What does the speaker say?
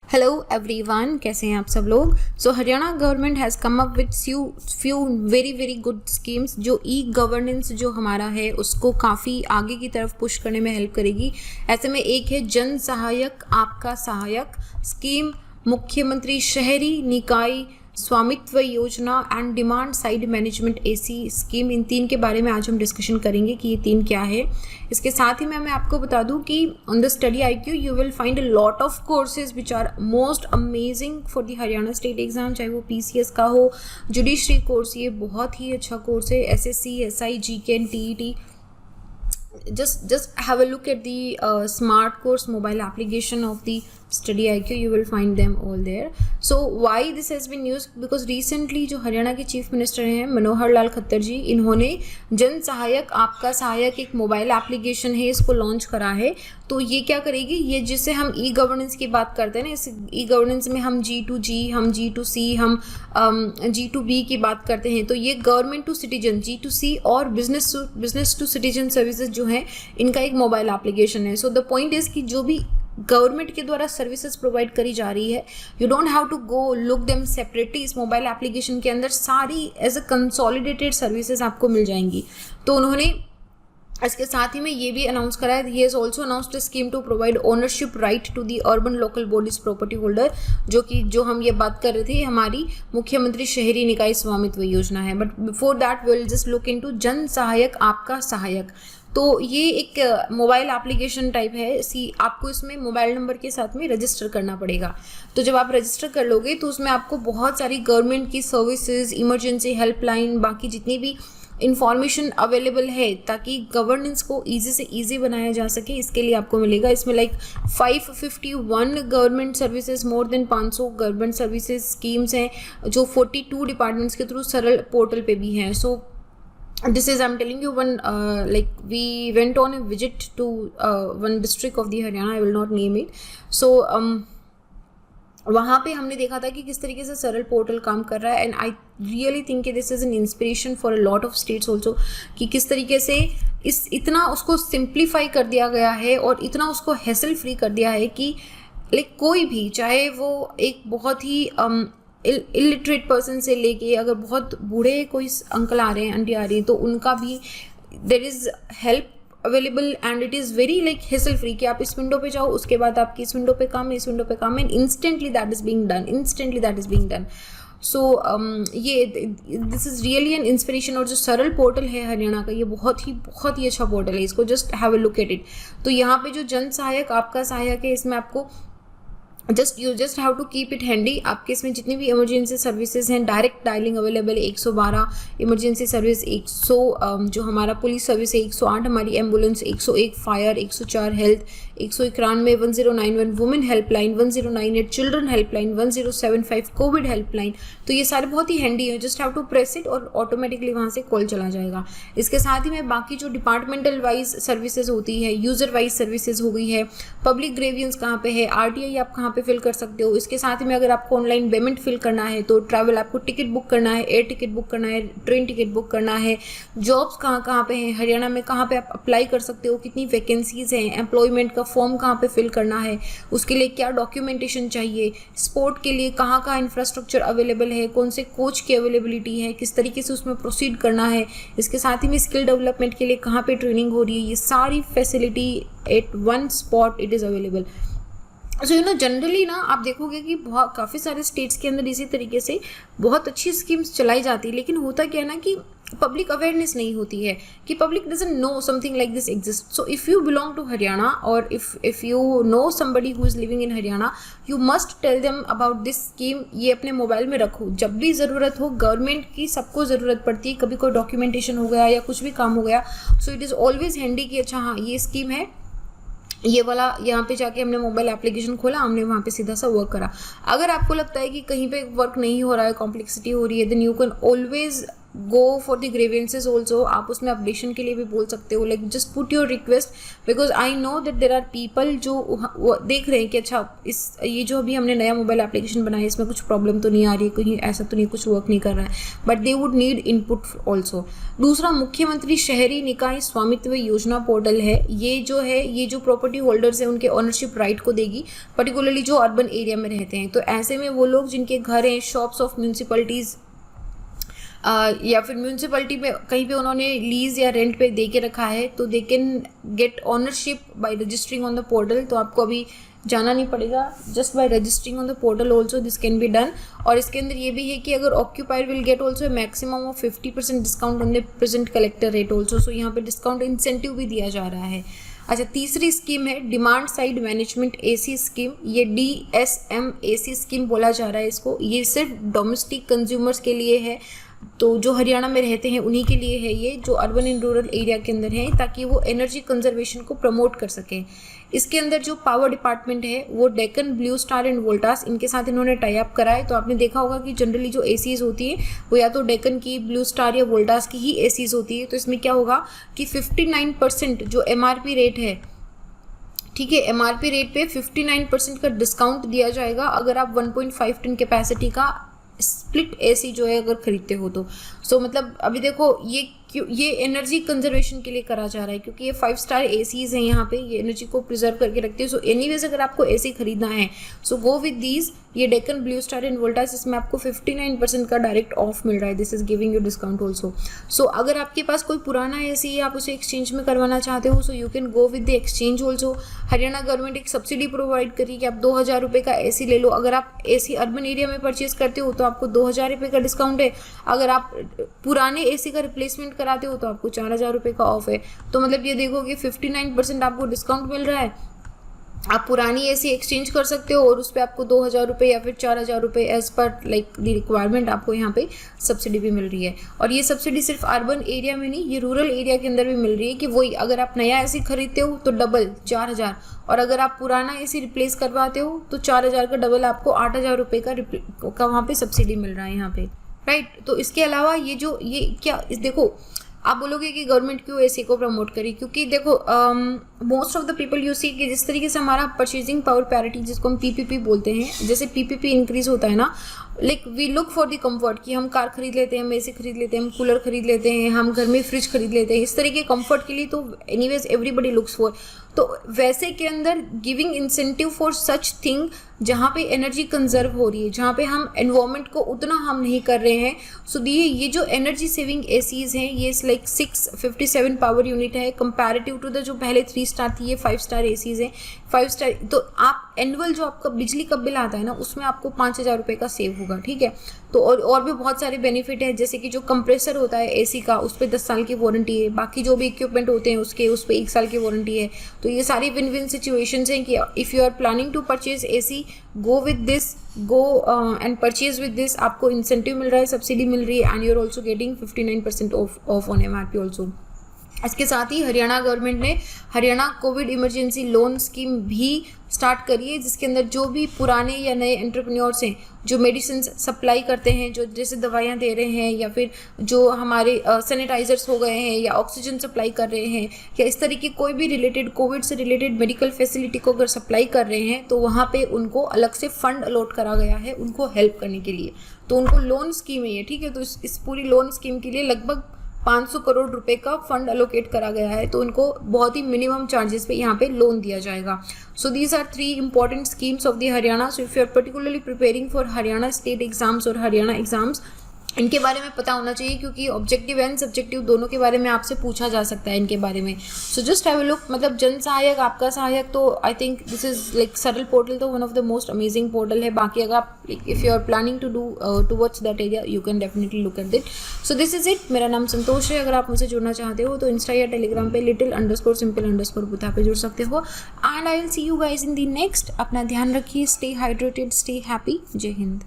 Hello everyone, कैसे हैं आप सब लोग। So Haryana government has come up with few very good schemes जो ई गवर्नेंस जो हमारा है उसको काफ़ी आगे की तरफ पुश करने में हेल्प करेगी। ऐसे में एक है जन सहायक आपका सहायक स्कीम, मुख्यमंत्री शहरी निकाय स्वामित्व योजना and demand side management AC scheme. इन तीन के बारे में आज हम डिस्कशन करेंगे कि ये तीन क्या है। इसके साथ ही मैं आपको बता दूं कि on the study IQ you will find a lot of courses which are most amazing for the Haryana state exam, चाहे वो PCS का हो, जुडिशरी कोर्स, ये बहुत ही अच्छा कोर्स है, SSC SI GK and TET। just have a look at the smart course mobile application of the study IQ, you will find them all there. So why this has been used, because recently जो हरियाणा के chief minister हैं मनोहर लाल खट्टर जी, इन्होंने जन सहायक आपका सहायक एक mobile application है, इसको लॉन्च करा है। तो ये क्या करेगी, ये जिससे हम ई गवर्नेंस की बात करते हैं ना, इस ई गवर्नेंस में हम G2G, हम G2C, हम G2B की बात करते हैं। तो ये गवर्नमेंट टू सिटीजन G2C और बिजनेस टू सिटीजन सर्विसेज जो हैं, इनका एक मोबाइल एप्लीकेशन है। सो द पॉइंट इज़ कि जो भी गवर्नमेंट के द्वारा सर्विसेज प्रोवाइड करी जा रही है, you don't have to go look them separately. इस मोबाइल एप्लीकेशन के अंदर सारी एज अ कंसोलिडेटेड सर्विसेज आपको मिल जाएंगी। तो उन्होंने इसके साथ ही में ये भी अनाउंस करा है, he has also announced a scheme to provide ownership right to the urban local bodies property holder, जो हम ये बात कर रहे थे, हमारी मुख्यमंत्री शहरी निकाय स्वामित्व योजना है। But before that will just look into जन सहायक आपका सहायक। तो ये एक मोबाइल एप्लीकेशन टाइप है। आपको इसमें मोबाइल नंबर के साथ में रजिस्टर करना पड़ेगा। तो जब आप रजिस्टर कर लोगे तो उसमें आपको बहुत सारी गवर्नमेंट की सर्विसेज, इमरजेंसी हेल्पलाइन, बाकी जितनी भी इंफॉर्मेशन अवेलेबल है ताकि गवर्नेंस को ईजी से ईजी बनाया जा सके, इसके लिए आपको मिलेगा। इसमें like 551 government services, more than 500 government services schemes हैं जो 42 डिपार्टमेंट्स के थ्रू सरल पोर्टल पे भी हैं। सो this is I'm telling you one like we went on a visit to one district of the Haryana, I will not name it. So वहाँ पे हमने देखा था कि किस तरीके से सरल पोर्टल काम कर रहा है, एंड आई रियली थिंक कि this is an inspiration for a lot of states also, कि किस तरीके से इतना उसको सिंप्लीफाई कर दिया गया है और इतना उसको हैसल फ्री कर दिया है कि लाइक कोई भी, चाहे वो एक बहुत ही इलिटरेट पर्सन से लेके अगर बहुत बूढ़े कोई अंकल आ रहे हैं, आंटी आ रही है, तो उनका भी there is help available and it is very like hassle free, कि आप इस विंडो पे जाओ, उसके बाद आपकी इस विंडो पे काम है, इस विंडो पे काम है, and instantly that is being done. So ये this is really an inspiration. और जो सरल पोर्टल है हरियाणा का, ये बहुत ही अच्छा पोर्टल है, इसको just have a look at it. तो यहाँ पे जो जन सहायक आपका सहायक है, इसमें आपको you just have to keep it handy. आपके इसमें जितनी भी इमरजेंसी सर्विसेज हैं, डायरेक्ट डायलिंग अवेलेबल है, 112 इमरजेंसी सर्विस, 100 जो हमारा पुलिस सर्विस है, 108 हमारी ambulance, 101 fire, 104 health, 191 1091 women helpline, 1098 children helpline, 1075 covid helpline. तो ये सारे बहुत ही हैंडी है, just have to press it और ऑटोमेटिकली वहाँ से कॉल चला जाएगा। इसके साथ ही में बाकी जो डिपार्टमेंटल वाइज सर्विसेज होती है, यूज़र वाइज सर्विसेज हो गई है, पब्लिक ग्रेवियंस कहाँ पे है, RTI आप कहाँ पे फिल कर सकते हो। इसके साथ में अगर आपको ऑनलाइन पेमेंट फिल करना है, तो ट्रैवल, आपको टिकट बुक करना है, एयर टिकट बुक करना है, ट्रेन टिकट बुक करना है, जॉब्स कहाँ पे हैं हरियाणा में, कहाँ पे आप अप्लाई कर सकते हो, कितनी वैकेंसीज हैं, एम्प्लॉयमेंट का फॉर्म कहाँ पे फिल करना है, उसके लिए क्या डॉक्यूमेंटेशन चाहिए, स्पोर्ट के लिए कहाँ इंफ्रास्ट्रक्चर अवेलेबल है, कौन से कोच की अवेलेबिलिटी है, किस तरीके से उसमें प्रोसीड करना है, इसके साथ ही में स्किल डेवलपमेंट के लिए कहाँ पे ट्रेनिंग हो रही है, ये सारी facility eight one spot it is available. So generally ना आप देखोगे कि बहुत काफ़ी सारे स्टेट्स के अंदर इसी तरीके से बहुत अच्छी स्कीम्स चलाई जाती है, लेकिन होता क्या है ना कि पब्लिक अवेयरनेस नहीं होती है, कि public doesn't know something like this exist. So if you belong to Haryana और if you know somebody who is living in Haryana, you must tell them about this scheme. ये अपने मोबाइल में रखो, जब भी ज़रूरत हो, गवर्नमेंट की सबको ज़रूरत पड़ती है, कभी कोई डॉक्यूमेंटेशन हो गया या कुछ भी काम हो गया, so it is always handy कि अच्छा हाँ ये स्कीम है, ये वाला यहाँ पे जाके हमने मोबाइल एप्लीकेशन खोला, हमने वहाँ पे सीधा सा वर्क करा। अगर आपको लगता है कि कहीं पे वर्क नहीं हो रहा है, कॉम्प्लेक्सिटी हो रही है, then you can always go for the grievances also, आप उसमें अपडेशन के लिए भी बोल सकते हो, like just put your request, because I know that there are people जो देख रहे हैं कि अच्छा ये जो अभी हमने नया मोबाइल एप्लीकेशन बनाया इसमें कुछ प्रॉब्लम तो नहीं आ रही, कहीं ऐसा तो नहीं कुछ वर्क नहीं कर रहा है, but they would need input also. दूसरा, मुख्यमंत्री शहरी निकाय स्वामित्व योजना पोर्टल है, ये जो प्रॉपर्टी होल्डर्स हैं उनके ऑनरशिप राइट को देगी, पर्टिकुलरली जो अर्बन एरिया में रहते हैं। तो ऐसे में वो लोग जिनके घर हैं, शॉप्स ऑफ म्यूनसिपलिटीज़ या फिर म्यूनसिपलिटी में कहीं पे उन्होंने लीज या रेंट पे दे के रखा है, तो they can get ownership by registering on the portal. तो आपको अभी जाना नहीं पड़ेगा, just by registering on the portal also this can be done. और इसके अंदर ये भी है कि अगर occupier will get also maximum of 50% discount on the present collector rate also. So यहाँ पे डिस्काउंट इंसेंटिव भी दिया जा रहा है। अच्छा, तीसरी स्कीम है demand side management AC scheme, ये DSM AC स्कीम बोला जा रहा है इसको। ये सिर्फ डोमेस्टिक कंज्यूमर्स के लिए है, तो जो हरियाणा में रहते हैं उन्हीं के लिए है ये, जो अर्बन एंड रूरल एरिया के अंदर हैं, ताकि वो एनर्जी कंजर्वेशन को प्रमोट कर सकें। इसके अंदर जो पावर डिपार्टमेंट है वो Deccan Blue Star and Voltas, इनके साथ इन्होंने टाई अप करा है। तो आपने देखा होगा कि जनरली जो ACs होती है वो या तो डेक्कन की, ब्लू स्टार या वोल्टास की ही ACs होती है। तो इसमें क्या होगा कि 59% जो MRP रेट है, ठीक है, MRP रेट पे 59% का डिस्काउंट दिया जाएगा अगर आप 1.5 टन कैपेसिटी का स्प्लिट AC जो है अगर खरीदते हो तो। सो मतलब अभी देखो ये एनर्जी कंजर्वेशन के लिए करा जा रहा है, क्योंकि ये 5 स्टार ACs हैं यहाँ पे, ये एनर्जी को प्रिजर्व करके रखते हैं। सो एनीवेज अगर आपको AC खरीदना है सो गो विद दीज, ये Deccan Blue Star and Voltas, इसमें आपको 59% का डायरेक्ट ऑफ मिल रहा है। This is giving you discount also. So अगर आपके पास कोई पुराना AC है, आप उसे एक्सचेंज में करवाना चाहते हो, so you can go with the exchange also. Haryana government एक सब्सिडी प्रोवाइड करी कि आप 2000 रुपये का AC ले लो। अगर आप AC अर्बन एरिया में परचेज करते हो तो आपको 2000 रुपये का डिस्काउंट है। अगर आप पुराने AC का रिप्लेसमेंट कराते हो तो आपको 4000 रुपये का ऑफ है। तो मतलब ये देखो कि 59% आपको डिस्काउंट मिल रहा है। आप पुरानी AC एक्सचेंज कर सकते हो और उस पर आपको 2000 रुपये या फिर 4000 रुपये as per like the requirement आपको यहाँ पे सब्सिडी भी मिल रही है। और ये सब्सिडी सिर्फ अर्बन एरिया में नहीं, ये रूरल एरिया के अंदर भी मिल रही है कि वही अगर आप नया AC खरीदते हो तो डबल 4000, और अगर आप पुराना AC रिप्लेस करवाते हो तो 4000 का डबल आपको 8000 रुपये का वहाँ पे सब्सिडी मिल रहा है यहाँ पे, राइट। तो इसके अलावा देखो आप बोलोगे कि गवर्नमेंट क्यों AC को प्रमोट करी, क्योंकि देखो most of the people you see कि जिस तरीके से हमारा परचेजिंग पावर पैरिटी जिसको हम PPP बोलते हैं, जैसे PPP इंक्रीज होता है ना, like we look for the comfort कि हम कार खरीद लेते हैं, हम AC खरीद लेते हैं, हम कूलर खरीद लेते हैं, हम घर में फ्रिज खरीद लेते हैं, इस तरीके कंफर्ट के लिए तो एनीवेज एवरीबडी लुक्स फॉर। तो वैसे के अंदर giving incentive for such thing जहाँ पे एनर्जी कंजर्व हो रही है, जहाँ पे हम एनवायरनमेंट को उतना हम नहीं कर रहे हैं। सो ये जो एनर्जी सेविंग ACs हैं ये लाइक 657 पावर यूनिट है कंपैरेटिव टू द जो पहले 3 स्टार थी, ये 5 स्टार ACs हैं। 5 स्टार तो आप एनुअल जो आपका बिजली का बिल आता है ना उसमें आपको 5000 रुपये का सेव होगा, ठीक है। तो और भी बहुत सारे बेनिफिट है, जैसे कि जो कंप्रेसर होता है AC का उस पर 10 साल की वारंटी है, बाकी जो भी इक्विपमेंट होते हैं उस पर 1 साल की वारंटी है। तो ये सारी विन विन सिचुएशंस हैं कि if you are planning to purchase AC, go with this, go and purchase with this. आपको इंसेंटिव मिल रहा है, सब्सिडी मिल रही है, and you are also getting 59% off on MRP also. इसके साथ ही हरियाणा गवर्नमेंट ने Haryana covid emergency loan scheme भी स्टार्ट करी है, जिसके अंदर जो भी पुराने या नए एंटरप्रेन्योर्स हैं जो मेडिसिन सप्लाई करते हैं, जो जैसे दवाइयाँ दे रहे हैं या फिर जो हमारे सैनिटाइजर्स हो गए हैं या ऑक्सीजन सप्लाई कर रहे हैं या इस तरीके कोई भी रिलेटेड कोविड से रिलेटेड मेडिकल फैसिलिटी को अगर सप्लाई कर रहे हैं तो वहाँ पे उनको अलग से फंड अलॉट करा गया है उनको हेल्प करने के लिए। तो उनको लोन स्कीम है ये, ठीक है। तो इस पूरी लोन स्कीम के लिए लगभग 500 करोड़ रुपए का फंड अलोकेट करा गया है, तो उनको बहुत ही मिनिमम चार्जेस पे यहाँ पे लोन दिया जाएगा। So these are 3 important schemes of the Haryana. So if you are particularly preparing for Haryana state exams और हरियाणा एग्जाम्स, इनके बारे में पता होना चाहिए, क्योंकि ऑब्जेक्टिव एंड सब्जेक्टिव दोनों के बारे में आपसे पूछा जा सकता है इनके बारे में। So just have a look, मतलब जन सहायक, आपका सहायक, तो I think this is like Saral portal तो one of the most amazing portal है। बाकी अगर आप if you are planning to do towards that area you can definitely look at it. So this is it. मेरा नाम संतोष है। अगर आप मुझसे जुड़ना चाहते हो तो इंस्टा या टेलीग्राम पे little_simple_बुद्धा पे जुड़ सकते हो। And I will see you guys in the next. अपना ध्यान रखिए, स्टे हाइड्रेटेड, स्टे हैप्पी। जय हिंद।